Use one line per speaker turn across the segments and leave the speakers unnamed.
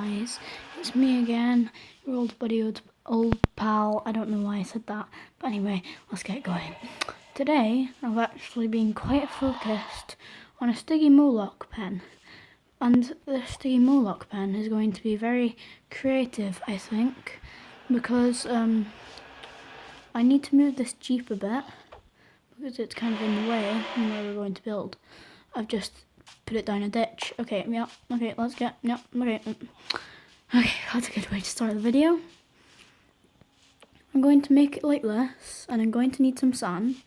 guys, it's me again, your old buddy, old pal. I don't know why I said that, but anyway, let's get going. Today, I've actually been quite focused on a Stiggy pen, and the Stiggy pen is going to be very creative, I think, because I need to move this Jeep a bit, because it's kind of in the way from where we're going to build. I've just put it down a ditch. Okay, yeah, okay, let's get, yeah, okay. Okay, that's a good way to start the video. I'm going to make it like this, and I'm going to need some sand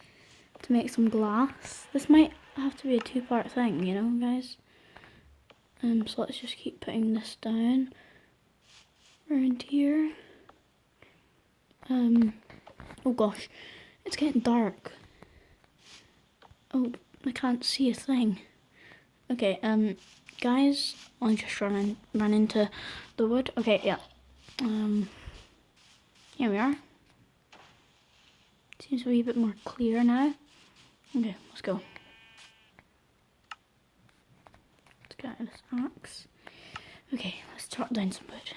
to make some glass. This might have to be a two-part thing, you know, guys. So let's just keep putting this down around here. Oh gosh, it's getting dark. Oh, I can't see a thing. Okay, guys, I'll just run into the wood. Okay, yeah. Here we are. Seems to be a bit more clear now. Okay, let's go. Let's get out this axe. Okay, let's chop down some wood.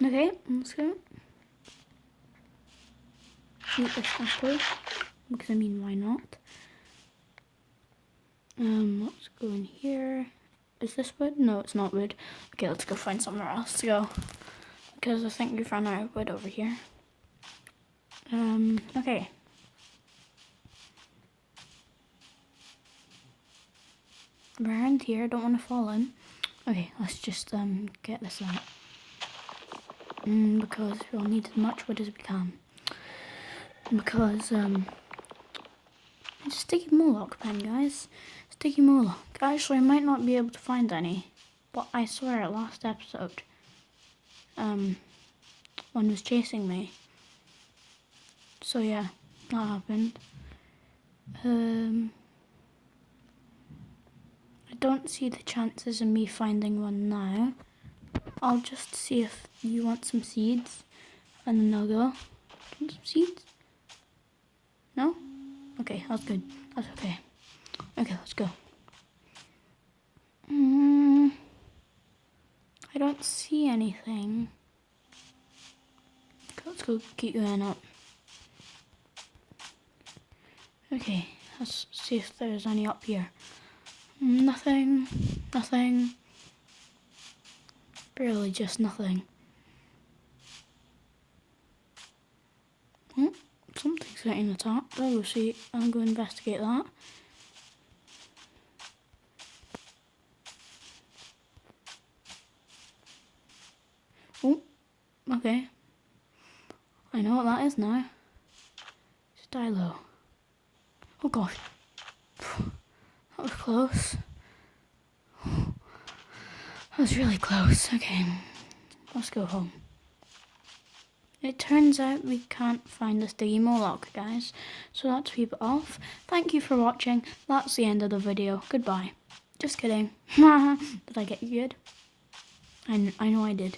Okay, let's go. Eat this apple, because I mean, why not? Let's go in here. Is this wood? No, it's not wood. Okay, let's go find somewhere else to go, because I think we've run out of wood over here. Okay. Around here, don't want to fall in. Okay, let's just get this out. Because we'll need as much wood as we can. Because it's Sticky pen, guys. Sticky Actually, I might not be able to find any, but I swear at last episode, one was chasing me. So yeah, that happened. I don't see the chances of me finding one now. I'll just see if you want some seeds, and then I'll go. Want some seeds? No? Okay, that's good. That's okay. Okay, let's go. I don't see anything. Let's go keep going up. Okay, let's see if there's any up here. Nothing. Nothing. Really just nothing. Oh, something's getting attacked. I'll go see. I'll go investigate that. Oh, okay. I know what that is now. Stylo. Oh gosh. That was close. That was really close. Okay, let's go home. It turns out we can't find the Stiggy guys. So let's keep it off. Thank you for watching. That's the end of the video. Goodbye. Just kidding. Did I get you good? I know I did.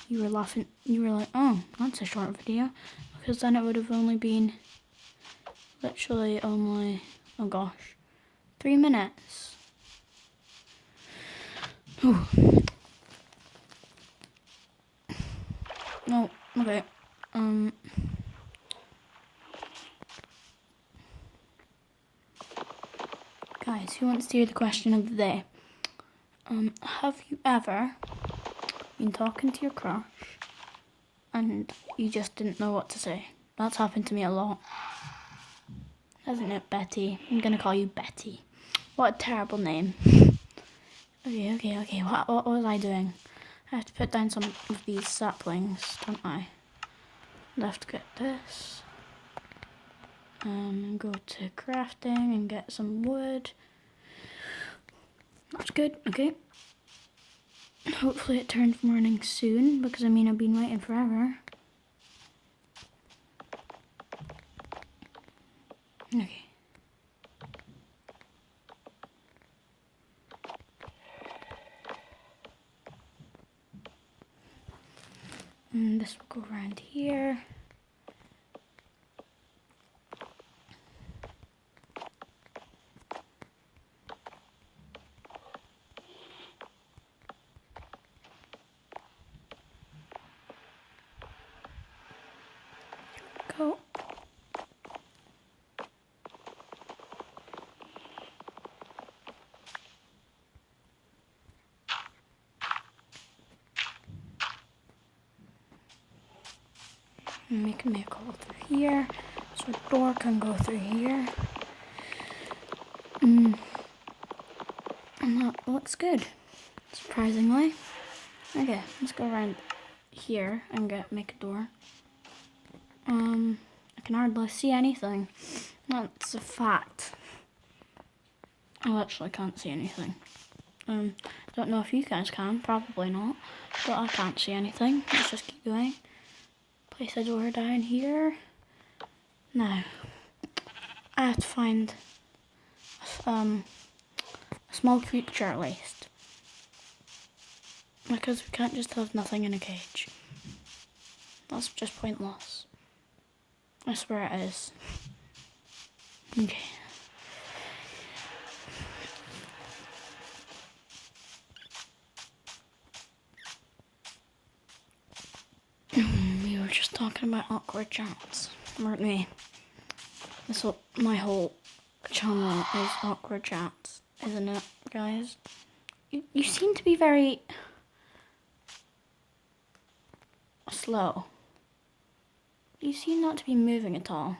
You were laughing. You were like, oh, that's a short video. Because then it would have only been literally only, oh gosh, 3 minutes. Ooh. No, okay. Guys, who wants to hear the question of the day? Have you ever been talking to your crush and you just didn't know what to say? That's happened to me a lot. Hasn't it, Betty? I'm gonna call you Betty. What a terrible name. Okay. What was I doing? I have to put down some of these saplings, don't I? I have to get this. And go to crafting and get some wood. That's good, okay. Hopefully it turns morning soon, because I mean I've been waiting forever. Okay. And this will go around here. And we can make a hole through here. So a door can go through here. And that looks good, surprisingly. Okay, let's go around here and make a door. I can hardly see anything. That's a fact. I actually can't see anything. Don't know if you guys can, probably not, but I can't see anything. Let's just keep going. Place a door down here. Now, I have to find a small creature at least. Because we can't just have nothing in a cage. That's just pointless. I swear it is. Okay. We were just talking about awkward chats, weren't we? That's what my whole channel is, awkward chats, isn't it, guys? You seem to be very slow. You seem not to be moving at all.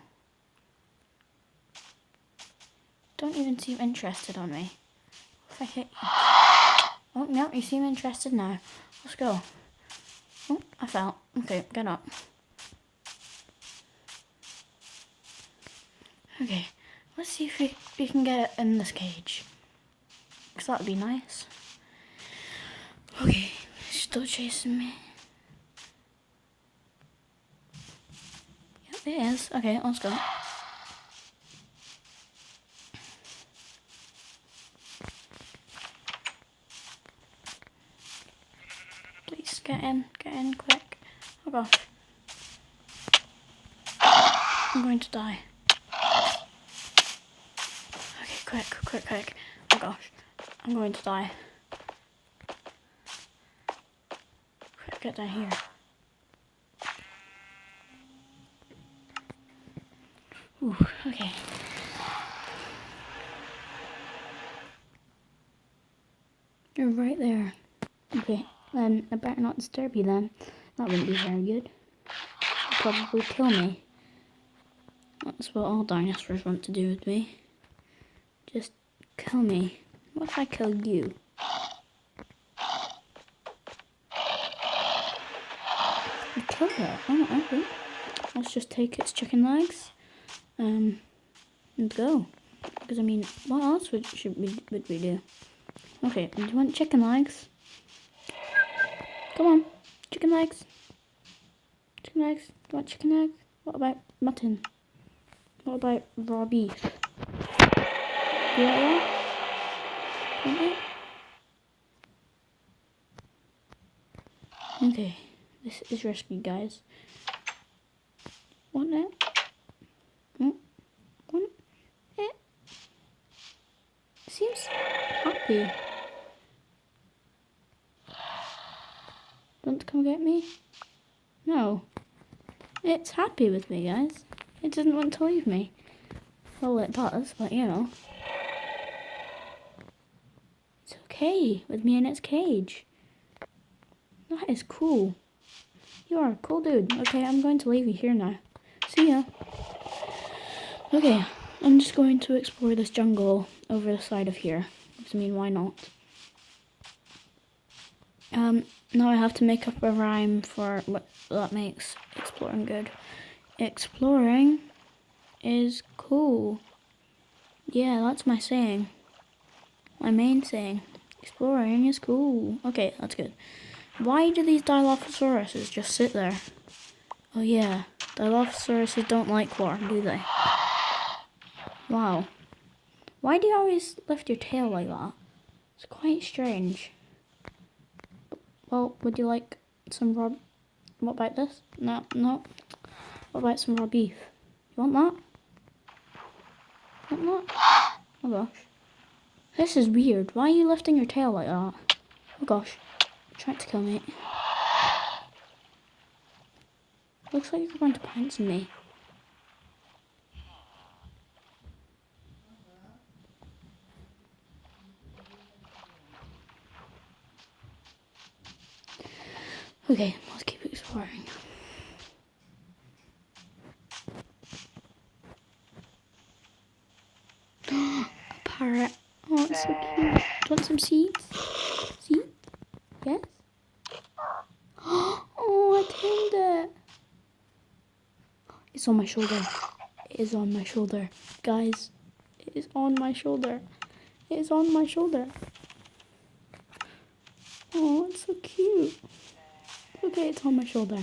Don't even seem interested on me. If I hit you. Oh, no, you seem interested now. Let's go. Oh, I fell. Okay, get up. Okay, let's see if we can get it in this cage. Because that would be nice. Okay, it's still chasing me. Yep, it is. Okay, let's go. Please, get in quick. Oh gosh. I'm going to die. Okay, quick. Oh gosh, I'm going to die. Quick, get down here. Ooh, okay. You're right there. Okay, then I better not disturb you then. That wouldn't be very good. You'll probably kill me. That's what all dinosaurs want to do with me. Just kill me. What if I kill you? I killed it. Oh, okay. Let's just take its chicken legs, and go. Because I mean, what else would we do? Okay, do you want chicken legs? Come on, chicken legs. Chicken legs. Do you want chicken legs? What about mutton? What about raw beef? Do you like that? Want it? Okay, this is risky, guys. Want it? Want it? Seems happy. Want to come get me? No. It's happy with me, guys. It doesn't want to leave me. Well, it does, but you know. It's okay with me in its cage. That is cool. You are a cool dude. Okay, I'm going to leave you here now. See ya. Okay, I'm just going to explore this jungle over the side of here. I mean, why not? Now I have to make up a rhyme for what that makes exploring good. Exploring is cool. Yeah, that's my saying. My main saying. Exploring is cool. Okay, that's good. Why do these Dilophosauruses just sit there? Oh yeah, Dilophosauruses don't like water, do they? Wow. Why do you always lift your tail like that? It's quite strange. Well, would you like some raw... What about this? No. What about some raw beef? You want that? Want that? Oh gosh. This is weird. Why are you lifting your tail like that? Oh gosh. You're trying to kill me. Looks like you're going to pounce on me. Okay, let's keep exploring. want some seeds? Seeds? Yes? Oh, I tamed it. It's on my shoulder. It is on my shoulder. Guys, it is on my shoulder. It is on my shoulder. Oh, it's so cute. Okay, it's on my shoulder.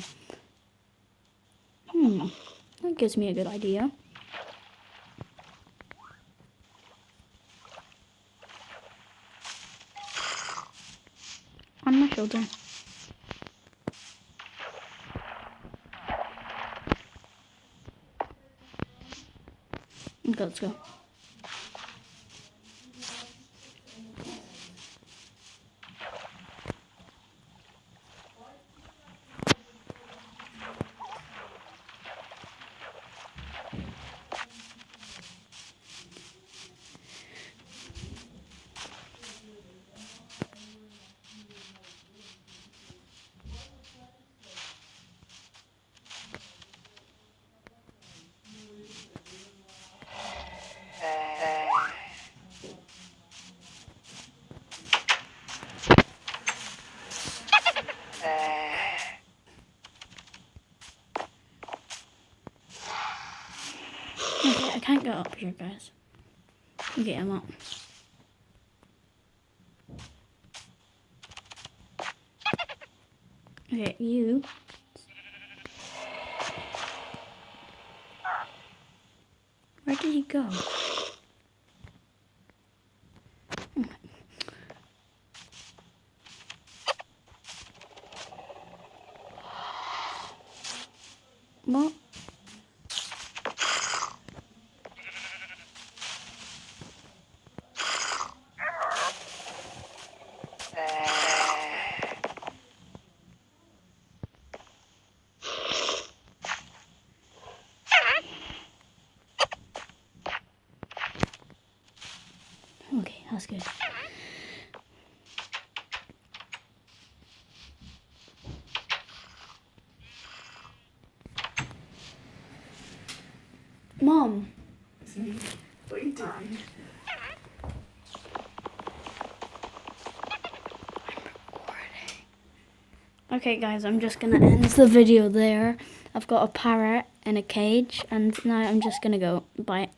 That gives me a good idea. On my shoulder. Okay, let's go. Okay, I can't get up here, guys. Okay, I'm up. Okay, you. Where did he go? What? Okay, that's good. Mom.
What are you doing?
Okay, guys, I'm just gonna end the video there. I've got a parrot in a cage, and now I'm just gonna go. Bye.